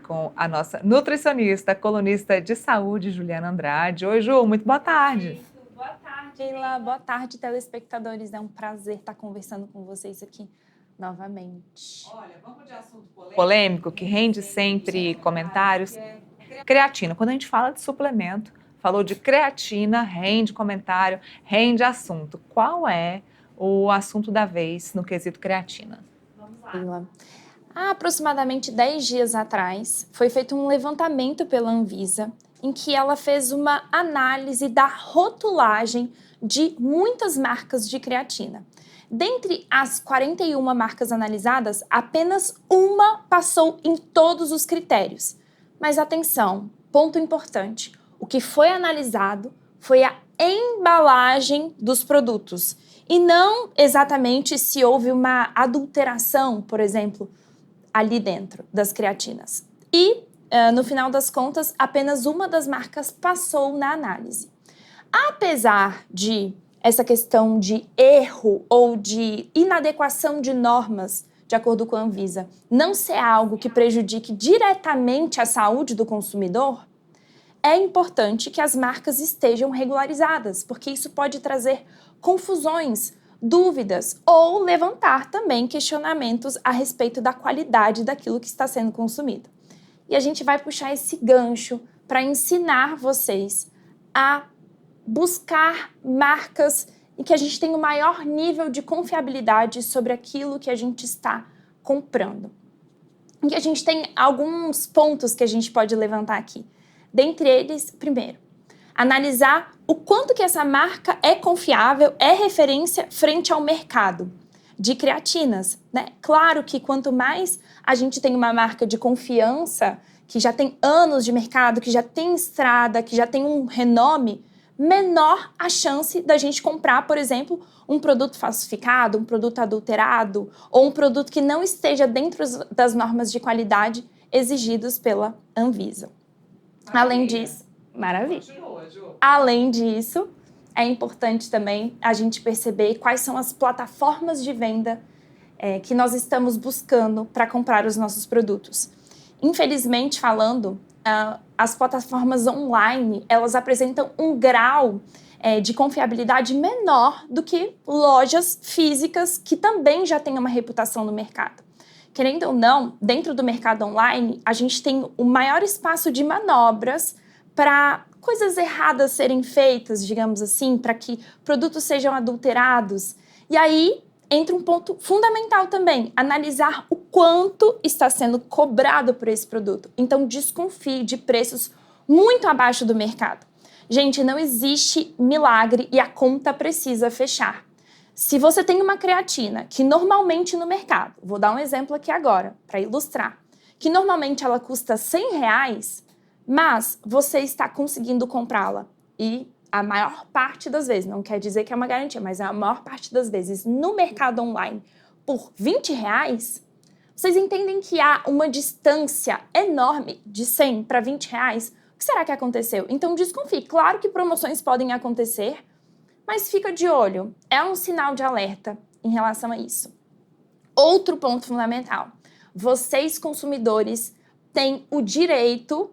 Com a nossa nutricionista, colunista de saúde, Juliana Andrade. Oi, Ju, muito boa tarde. Boa tarde, Leila. Boa tarde, telespectadores. É um prazer estar conversando com vocês aqui novamente. Olha, vamos de assunto polêmico que rende sempre comentários. Creatina. Quando a gente fala de suplemento, falou de creatina, rende comentário, rende assunto. Qual é o assunto da vez no quesito creatina? Vamos lá, Leila. Há aproximadamente 10 dias atrás, foi feito um levantamento pela Anvisa, em que ela fez uma análise da rotulagem de muitas marcas de creatina. Dentre as 41 marcas analisadas, apenas uma passou em todos os critérios. Mas atenção, ponto importante, o que foi analisado foi a embalagem dos produtos e não exatamente se houve uma adulteração, por exemplo, ali dentro das creatinas. E, no final das contas, apenas uma das marcas passou na análise. Apesar de essa questão de erro ou de inadequação de normas, de acordo com a Anvisa, não ser algo que prejudique diretamente a saúde do consumidor, é importante que as marcas estejam regularizadas, porque isso pode trazer confusões, dúvidas ou levantar também questionamentos a respeito da qualidade daquilo que está sendo consumido. E a gente vai puxar esse gancho para ensinar vocês a buscar marcas em que a gente tenha o maior nível de confiabilidade sobre aquilo que a gente está comprando. E a gente tem alguns pontos que a gente pode levantar aqui. Dentre eles, primeiro, analisar o quanto que essa marca é confiável, é referência frente ao mercado de creatinas, né? Claro que quanto mais a gente tem uma marca de confiança, que já tem anos de mercado, que já tem estrada, que já tem um renome, menor a chance da gente comprar, por exemplo, um produto falsificado, um produto adulterado ou um produto que não esteja dentro das normas de qualidade exigidas pela Anvisa. Além disso, maravilha. Além disso, é importante também a gente perceber quais são as plataformas de venda que nós estamos buscando para comprar os nossos produtos. Infelizmente, falando, as plataformas online, elas apresentam um grau de confiabilidade menor do que lojas físicas que também já têm uma reputação no mercado. Querendo ou não, dentro do mercado online, a gente tem o maior espaço de manobras para coisas erradas serem feitas, digamos assim, para que produtos sejam adulterados. E aí entra um ponto fundamental também, analisar o quanto está sendo cobrado por esse produto. Então, desconfie de preços muito abaixo do mercado. Gente, não existe milagre e a conta precisa fechar. Se você tem uma creatina que normalmente no mercado, vou dar um exemplo aqui agora para ilustrar, que normalmente ela custa R$100, mas você está conseguindo comprá-la e a maior parte das vezes, não quer dizer que é uma garantia, mas a maior parte das vezes no mercado online por R$20, vocês entendem que há uma distância enorme de 100 para R$20? O que será que aconteceu? Então desconfie. Claro que promoções podem acontecer, mas fica de olho, é um sinal de alerta em relação a isso. Outro ponto fundamental, vocês consumidores têm o direito,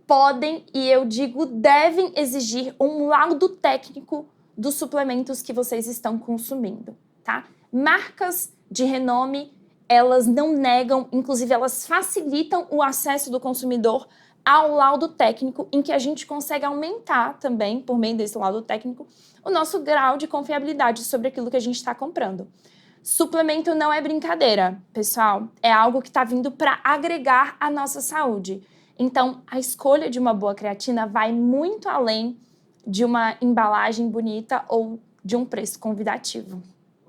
podem e eu digo devem exigir um laudo técnico dos suplementos que vocês estão consumindo, tá? Marcas de renome, elas não negam, inclusive elas facilitam o acesso do consumidor ao laudo técnico, em que a gente consegue aumentar também, por meio desse laudo técnico, o nosso grau de confiabilidade sobre aquilo que a gente está comprando. Suplemento não é brincadeira, pessoal. É algo que está vindo para agregar à nossa saúde. Então, a escolha de uma boa creatina vai muito além de uma embalagem bonita ou de um preço convidativo.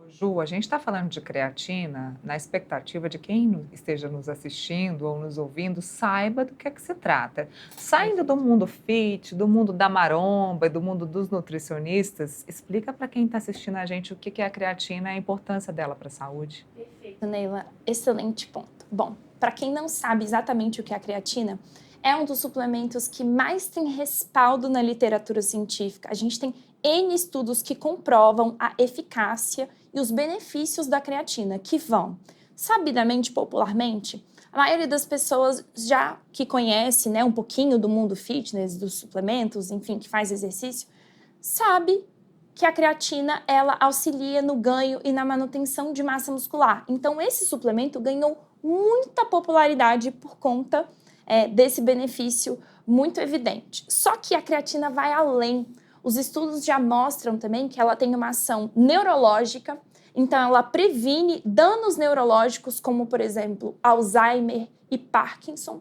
Ju, a gente está falando de creatina na expectativa de quem esteja nos assistindo ou nos ouvindo saiba do que é que se trata. Saindo do mundo fit, do mundo da maromba e do mundo dos nutricionistas, explica para quem está assistindo a gente o que é a creatina e a importância dela para a saúde. Perfeito, Neila. Excelente ponto. Bom, para quem não sabe exatamente o que é a creatina, é um dos suplementos que mais tem respaldo na literatura científica. A gente tem N estudos que comprovam a eficácia e os benefícios da creatina, que vão, sabidamente, popularmente, A maioria das pessoas já que conhece, né, um pouquinho do mundo fitness, dos suplementos, enfim, que faz exercício, sabe que a creatina, ela auxilia no ganho e na manutenção de massa muscular. Então, esse suplemento ganhou muita popularidade por conta desse benefício muito evidente. Só que a creatina vai além. Os estudos já mostram também que ela tem uma ação neurológica, então ela previne danos neurológicos como, por exemplo, Alzheimer e Parkinson.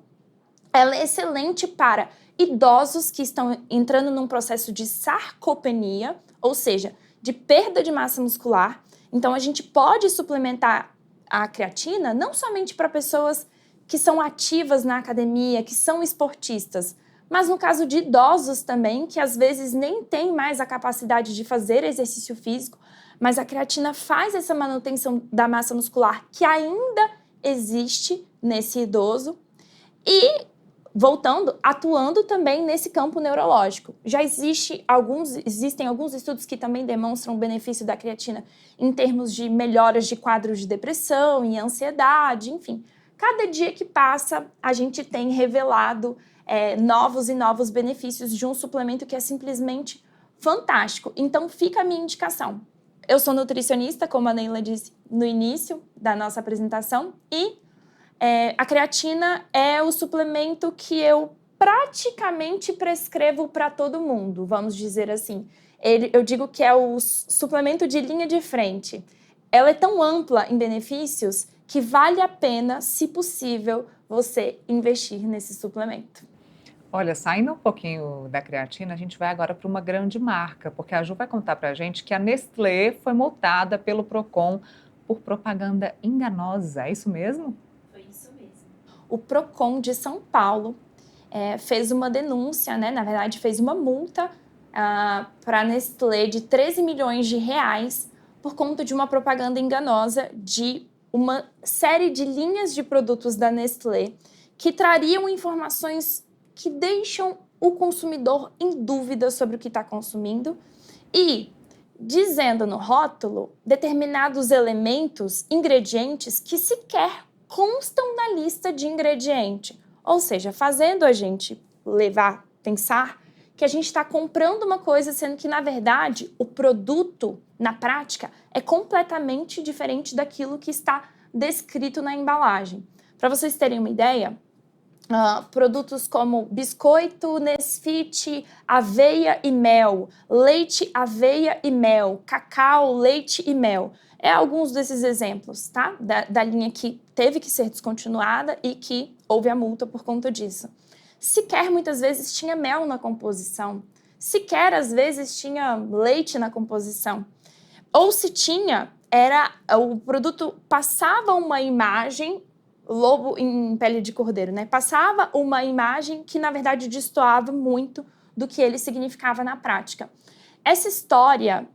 Ela é excelente para idosos que estão entrando num processo de sarcopenia, ou seja, de perda de massa muscular. Então, a gente pode suplementar a creatina não somente para pessoas que são ativas na academia, que são esportistas, mas no caso de idosos também, que às vezes nem têm mais a capacidade de fazer exercício físico, mas a creatina faz essa manutenção da massa muscular que ainda existe nesse idoso e atuando também nesse campo neurológico. Já existem alguns estudos que também demonstram o benefício da creatina em termos de melhoras de quadros de depressão e ansiedade, enfim. Cada dia que passa, a gente tem revelado novos e novos benefícios de um suplemento que é simplesmente fantástico. Então, fica a minha indicação. Eu sou nutricionista, como a Neila disse no início da nossa apresentação, e a creatina é o suplemento que eu praticamente prescrevo para todo mundo, vamos dizer assim. Eu digo que é o suplemento de linha de frente. Ela é tão ampla em benefícios que vale a pena, se possível, você investir nesse suplemento. Olha, saindo um pouquinho da creatina, a gente vai agora para uma grande marca, porque a Ju vai contar para a gente que a Nestlé foi multada pelo Procon por propaganda enganosa. É isso mesmo? Foi isso mesmo. O Procon de São Paulo fez uma denúncia, né? Na verdade, fez uma multa para a Nestlé de 13 milhões de reais por conta de uma propaganda enganosa de uma série de linhas de produtos da Nestlé que trariam informações que deixam o consumidor em dúvida sobre o que está consumindo e dizendo no rótulo determinados elementos, ingredientes que sequer constam na lista de ingrediente. Ou seja, fazendo a gente pensar que a gente está comprando uma coisa, sendo que, na verdade, o produto, na prática, é completamente diferente daquilo que está descrito na embalagem. Para vocês terem uma ideia, produtos como biscoito, Nesfit, aveia e mel, leite, aveia e mel, cacau, leite e mel. Alguns desses exemplos, tá? Da linha que teve que ser descontinuada e que houve a multa por conta disso. Sequer, muitas vezes, tinha mel na composição. Sequer, às vezes, tinha leite na composição. Ou se tinha, o produto passava uma imagem lobo em pele de cordeiro, né? Passava uma imagem que, na verdade, destoava muito do que ele significava na prática. Essa história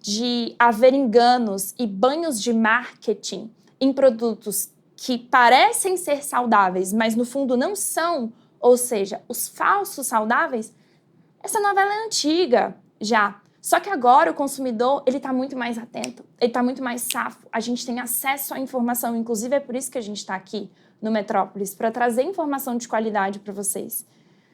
de haver enganos e banhos de marketing em produtos que parecem ser saudáveis, mas no fundo não são, ou seja, os falsos saudáveis, essa novela é antiga já. Só que agora o consumidor, ele está muito mais atento, ele está muito mais safo, a gente tem acesso à informação, inclusive é por isso que a gente está aqui no Metrópolis, para trazer informação de qualidade para vocês.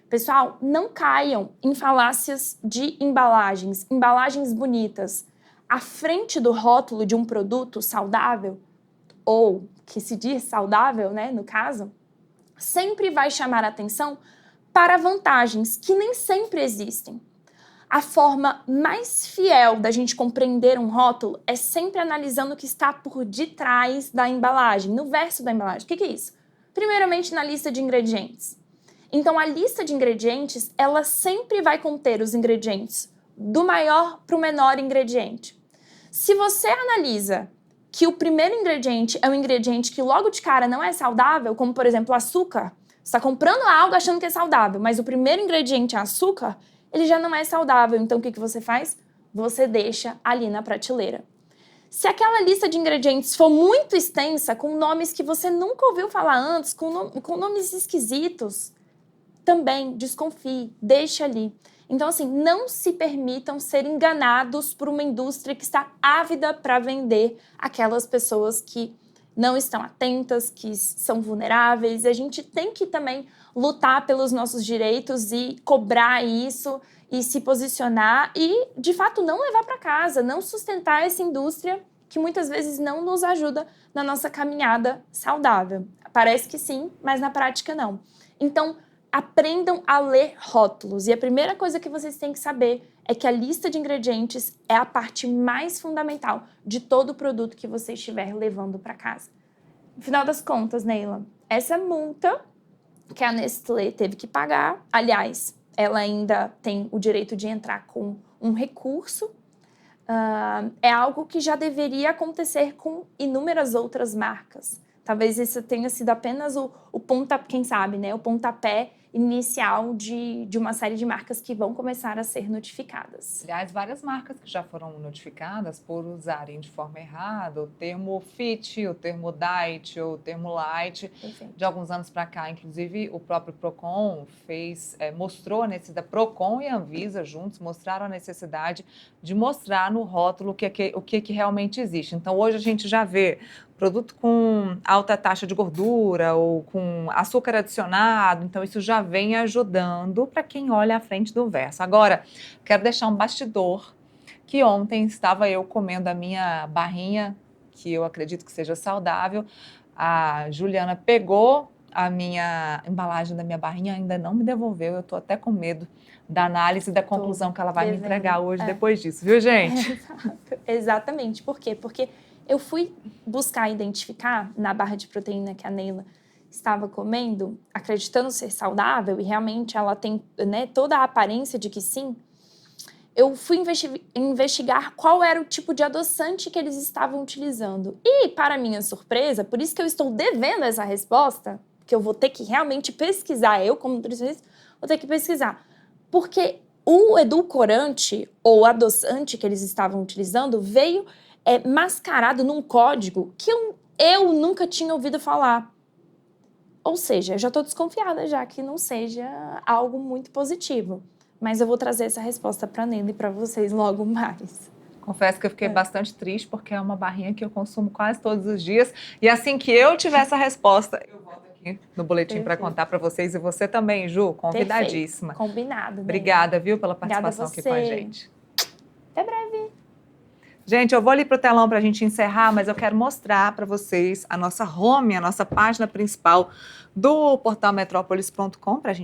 Pessoal, não caiam em falácias de embalagens bonitas. À frente do rótulo de um produto saudável, ou que se diz saudável, né, no caso, sempre vai chamar a atenção para vantagens que nem sempre existem. A forma mais fiel da gente compreender um rótulo é sempre analisando o que está por detrás da embalagem, no verso da embalagem. O que é isso? Primeiramente, na lista de ingredientes. Então, a lista de ingredientes, ela sempre vai conter os ingredientes do maior para o menor ingrediente. Se você analisa que o primeiro ingrediente é um ingrediente que logo de cara não é saudável, como, por exemplo, açúcar, você está comprando algo achando que é saudável, mas o primeiro ingrediente é açúcar, ele já não é saudável. Então, o que você faz? Você deixa ali na prateleira. Se aquela lista de ingredientes for muito extensa, com nomes que você nunca ouviu falar antes, com nomes esquisitos, também desconfie, deixe ali. Então, assim, não se permitam ser enganados por uma indústria que está ávida para vender aquelas pessoas que não estão atentas, que são vulneráveis. A gente tem que também lutar pelos nossos direitos e cobrar isso e se posicionar e, de fato, não levar para casa, não sustentar essa indústria que muitas vezes não nos ajuda na nossa caminhada saudável. Parece que sim, mas na prática não. Então, aprendam a ler rótulos. E a primeira coisa que vocês têm que saber é que a lista de ingredientes é a parte mais fundamental de todo o produto que você estiver levando para casa. No final das contas, Neila, essa multa que a Nestlé teve que pagar, aliás, ela ainda tem o direito de entrar com um recurso, é algo que já deveria acontecer com inúmeras outras marcas. Talvez isso tenha sido apenas o pontapé, quem sabe, né? O pontapé inicial de uma série de marcas que vão começar a ser notificadas. Aliás, várias marcas que já foram notificadas por usarem de forma errada o termo fit, o termo diet ou o termo light. Perfeito. De alguns anos para cá, inclusive, o próprio Procon mostrou a necessidade, Procon e Anvisa juntos mostraram a necessidade de mostrar no rótulo o que realmente existe. Então, hoje a gente já vê produto com alta taxa de gordura ou com açúcar adicionado, então isso já vem ajudando para quem olha à frente do verso. Agora, quero deixar um bastidor que ontem estava eu comendo a minha barrinha, que eu acredito que seja saudável. A Juliana pegou a minha embalagem da minha barrinha, ainda não me devolveu, eu estou até com medo da análise e da conclusão que ela vai me entregar hoje depois disso, viu, gente? Exatamente. Por quê? Porque eu fui buscar identificar na barra de proteína que a Neila estava comendo, acreditando ser saudável, e realmente ela tem, né, toda a aparência de que sim. Eu fui investigar qual era o tipo de adoçante que eles estavam utilizando. E, para minha surpresa, por isso que eu estou devendo essa resposta, que eu vou ter que realmente pesquisar, eu como nutricionista, vou ter que pesquisar. Porque o edulcorante ou adoçante que eles estavam utilizando veio mascarado num código que eu nunca tinha ouvido falar. Ou seja, eu já estou desconfiada já que não seja algo muito positivo. Mas eu vou trazer essa resposta para a Neila e para vocês logo mais. Confesso que eu fiquei bastante triste, porque é uma barrinha que eu consumo quase todos os dias. E assim que eu tiver essa resposta, eu volto aqui no boletim para contar para vocês. E você também, Ju, convidadíssima. Perfeito. Combinado. Obrigada, viu, pela participação aqui com a gente. Até breve. Gente, eu vou ali para o telão para a gente encerrar, mas eu quero mostrar para vocês a nossa home, a nossa página principal do portal metrópolis.com, para a gente